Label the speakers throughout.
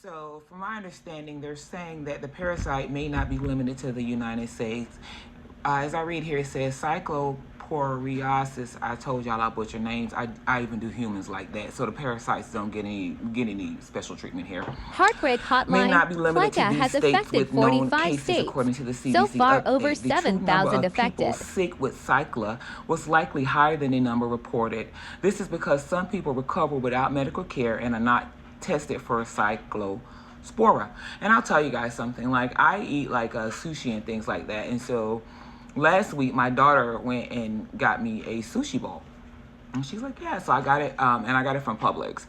Speaker 1: So, from my understanding, they're saying that the parasite may not be limited to the United States. As I read here, it says cycloporiosis. I told y'all I butcher names. I even do humans like that. So the parasites don't get any special treatment here.
Speaker 2: Heartbreak
Speaker 1: May
Speaker 2: Hotline,
Speaker 1: not be limited to
Speaker 2: Pleca
Speaker 1: these
Speaker 2: has
Speaker 1: states
Speaker 2: affected
Speaker 1: with known
Speaker 2: 45
Speaker 1: cases,
Speaker 2: states.
Speaker 1: according to the
Speaker 2: So
Speaker 1: CDC
Speaker 2: far, over
Speaker 1: update. The true number
Speaker 2: 7,000
Speaker 1: of people
Speaker 2: affected.
Speaker 1: sick with cycla was likely higher than the number reported. This is because some people recover without medical care and are not tested for cyclospora. And I'll tell you guys something. Like, I eat like sushi and things like that, and so last week my daughter went and got me a sushi bowl, and she's like, yeah. So I got it, and I got it from Publix,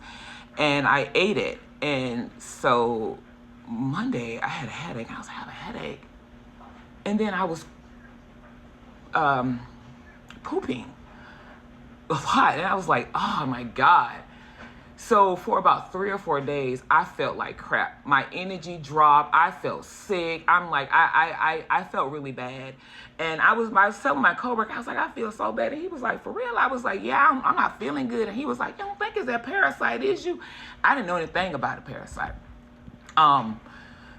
Speaker 1: and I ate it. And so Monday I had a headache. I was having a headache, and then I was pooping a lot, and I was like, oh my god. So for about 3 or 4 days, I felt like crap. My energy dropped. I felt sick. I'm like, I felt really bad. And I was telling my coworker, I was like, I feel so bad. And he was like, for real? I was like, yeah, I'm not feeling good. And he was like, you don't think it's that parasite, is you? I didn't know anything about a parasite.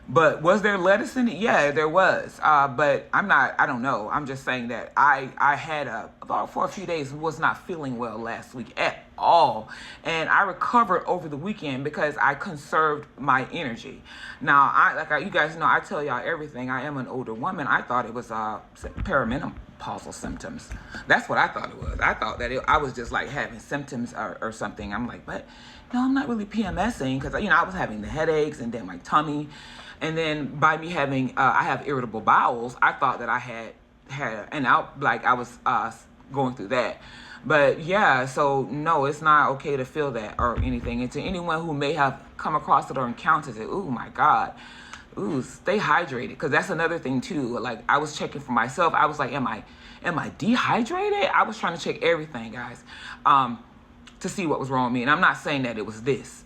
Speaker 1: But was there lettuce in it? Yeah, there was. But I don't know. I'm just saying that I had for a few days, was not feeling well last week at all. And I recovered over the weekend because I conserved my energy. Now, you guys know, I tell y'all everything. I am an older woman. I thought it was perimenopausal symptoms. That's what I thought it was. I thought that I was just like having symptoms or something. I'm like, but no, I'm not really PMSing, because I was having the headaches and then my tummy. And then by me having, I have irritable bowels, I thought that I had I was going through that. But yeah, so no, it's not okay to feel that or anything. And to anyone who may have come across it or encountered it, oh my God, stay hydrated, because that's another thing too. Like, I was checking for myself. I was like, am I dehydrated? I was trying to check everything, guys, to see what was wrong with me. And I'm not saying that it was this,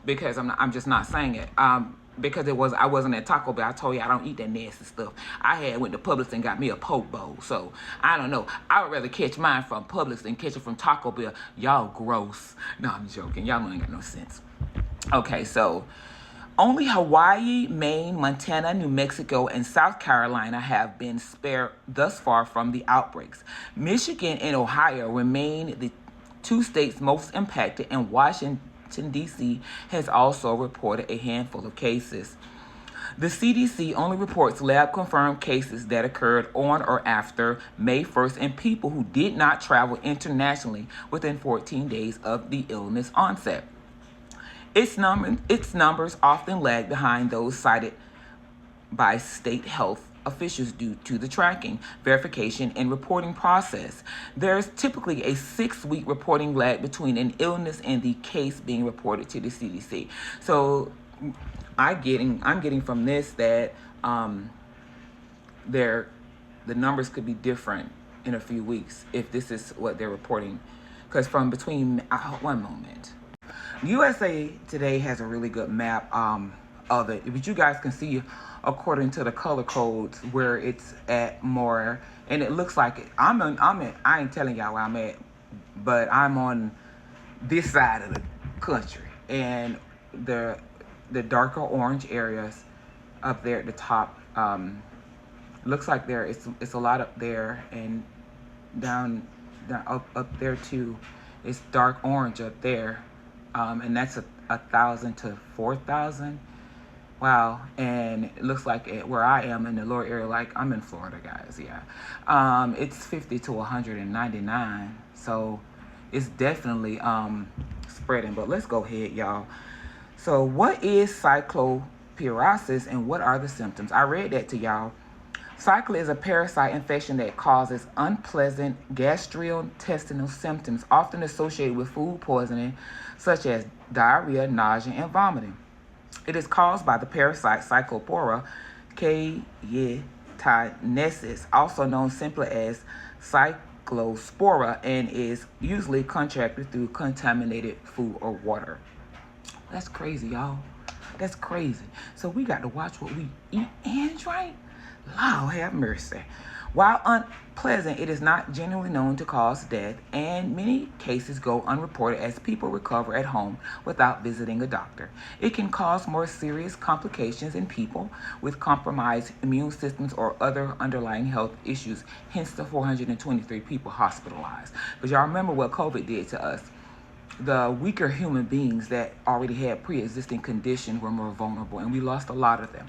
Speaker 1: because I'm just not saying it. Because I wasn't at Taco Bell. I told you I don't eat that nasty stuff. I went to Publix and got me a poke bowl. So I don't know. I would rather catch mine from Publix than catch it from Taco Bell. Y'all gross. No, I'm joking. Y'all ain't got no sense. Okay, so only Hawaii, Maine, Montana, New Mexico, and South Carolina have been spared thus far from the outbreaks. Michigan and Ohio remain the two states most impacted, and Washington, D.C. has also reported a handful of cases. The CDC only reports lab-confirmed cases that occurred on or after May 1st and people who did not travel internationally within 14 days of the illness onset. Its numbers often lag behind those cited by state health officials due to the tracking, verification, and reporting process. There's typically a 6-week reporting lag between an illness and the case being reported to the CDC. So I'm getting from this that the numbers could be different in a few weeks if this is what they're reporting. Because from between, one moment. USA Today has a really good map of it, but you guys can see according to the color codes where it's at more, and it looks like it. I ain't telling y'all where I'm at, but I'm on this side of the country, and the darker orange areas up there at the top, looks like it's a lot up there, and down up there too. It's dark orange up there, and that's 1,000 to 4,000. Wow. And it looks like where I am in the lower area, like I'm in Florida, guys. Yeah. It's 50 to 199. So it's definitely spreading. But let's go ahead, y'all. So what is cyclopirosis and what are the symptoms? I read that to y'all. Cycla is a parasite infection that causes unpleasant gastrointestinal symptoms, often associated with food poisoning, such as diarrhea, nausea, and vomiting. It is caused by the parasite Cyclopora cayetanensis, also known simply as Cyclospora, and is usually contracted through contaminated food or water. That's crazy, y'all. That's crazy. So we got to watch what we eat and drink. Lord have mercy. While pleasant, it is not generally known to cause death, and many cases go unreported as people recover at home without visiting a doctor. It can cause more serious complications in people with compromised immune systems or other underlying health issues, hence the 423 people hospitalized. But y'all remember what COVID did to us. The weaker human beings that already had pre-existing conditions were more vulnerable, and we lost a lot of them.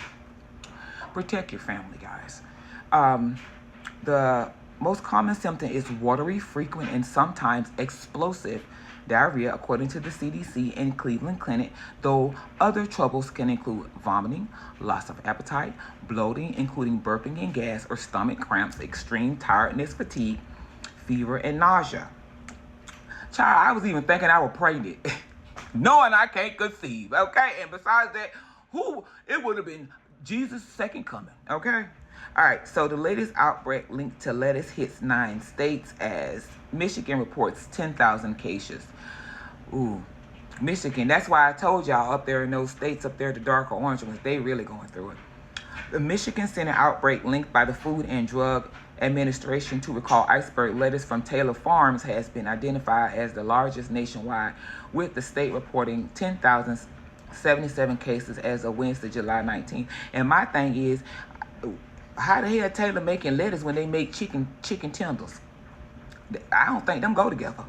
Speaker 1: Protect your family, guys. The most common symptom is watery, frequent, and sometimes explosive diarrhea, according to the CDC and Cleveland Clinic, though other troubles can include vomiting, loss of appetite, bloating, including burping and gas or stomach cramps, extreme tiredness, fatigue, fever, and nausea. Child, I was even thinking I was pregnant, knowing I can't conceive, okay? And besides that, it would have been Jesus' second coming, okay? All right, so the latest outbreak linked to lettuce hits 9 states as Michigan reports 10,000 cases. Ooh, Michigan. That's why I told y'all up there in those states up there, the darker orange ones, they really going through it. The Michigan Center outbreak linked by the Food and Drug Administration to recall iceberg lettuce from Taylor Farms has been identified as the largest nationwide, with the state reporting 10,077 cases as of Wednesday, July 19th. And my thing is, how the hell Taylor making lettuce when they make chicken tenders? I don't think them go together.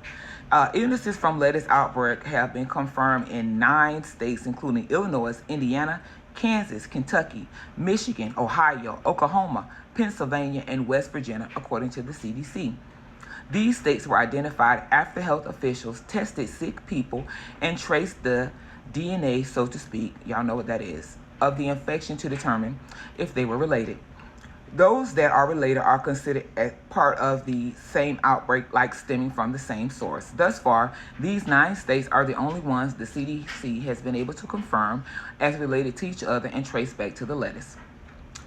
Speaker 1: Illnesses from lettuce outbreak have been confirmed in 9 states, including Illinois, Indiana, Kansas, Kentucky, Michigan, Ohio, Oklahoma, Pennsylvania, and West Virginia, according to the CDC. These states were identified after health officials tested sick people and traced the DNA, so to speak, y'all know what that is, of the infection to determine if they were related. Those that are related are considered as part of the same outbreak, like stemming from the same source. Thus far, these 9 states are the only ones the CDC has been able to confirm as related to each other and trace back to the lettuce.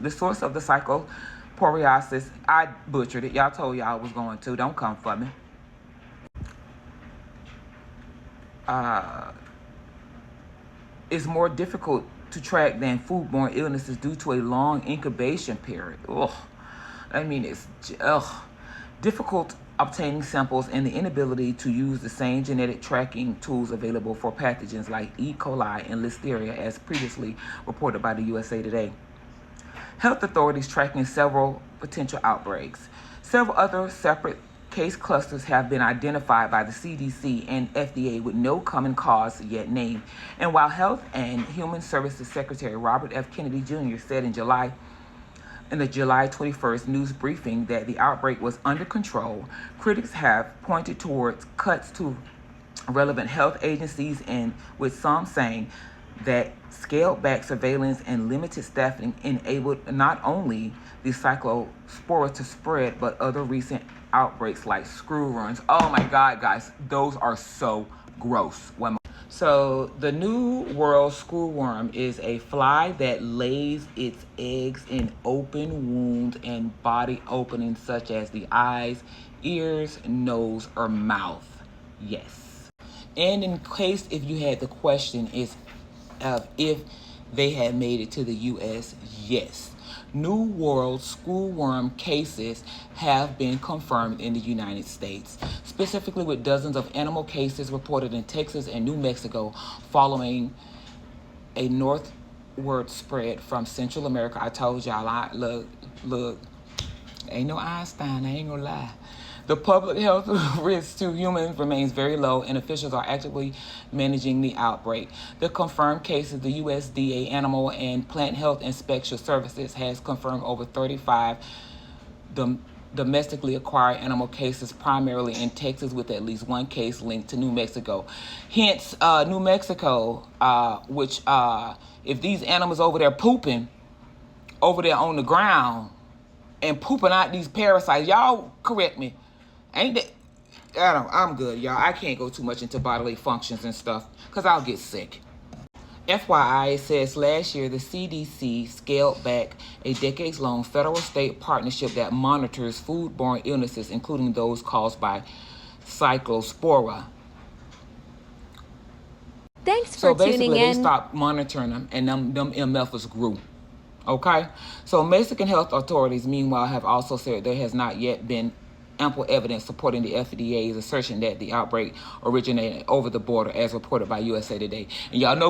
Speaker 1: The source of the psychoporiosis, I butchered it. Y'all told y'all I was going to. Don't come for me. Is more difficult to track than foodborne illnesses due to a long incubation period. It's difficult obtaining samples and the inability to use the same genetic tracking tools available for pathogens like E. coli and Listeria, as previously reported by the USA Today. Health authorities tracking several potential outbreaks. Several other separate case clusters have been identified by the CDC and FDA with no common cause yet named. And while Health and Human Services Secretary Robert F. Kennedy Jr. said in the July 21st news briefing that the outbreak was under control, critics have pointed towards cuts to relevant health agencies, and with some saying that scaled back surveillance and limited staffing enabled not only the cyclospora to spread, but other recent outbreaks like screwworms. Oh my God, guys, those are so gross. So the New World screwworm is a fly that lays its eggs in open wounds and body openings such as the eyes, ears, nose, or mouth. Yes. And in case if you had the question is if they had made it to the U.S., yes. New World screwworm cases have been confirmed in the United States, specifically with dozens of animal cases reported in Texas and New Mexico following a northward spread from Central America. I told y'all, look, ain't no Einstein, I ain't gonna lie. The public health risk to humans remains very low, and officials are actively managing the outbreak. The confirmed cases, the USDA Animal and Plant Health Inspection Services has confirmed over 35 domestically acquired animal cases, primarily in Texas, with at least 1 case linked to New Mexico. Hence, New Mexico, which if these animals over there pooping over there on the ground and pooping out these parasites, y'all correct me. Ain't that? I'm good, y'all. I can't go too much into bodily functions and stuff because I'll get sick. FYI, it says last year the CDC scaled back a decades-long federal-state partnership that monitors foodborne illnesses, including those caused by cyclospora.
Speaker 2: Thanks for tuning in.
Speaker 1: So basically, they stopped monitoring them, and them MFers grew. Okay? So Mexican health authorities, meanwhile, have also said there has not yet been ample evidence supporting the FDA's assertion that the outbreak originated over the border, as reported by USA Today. And y'all know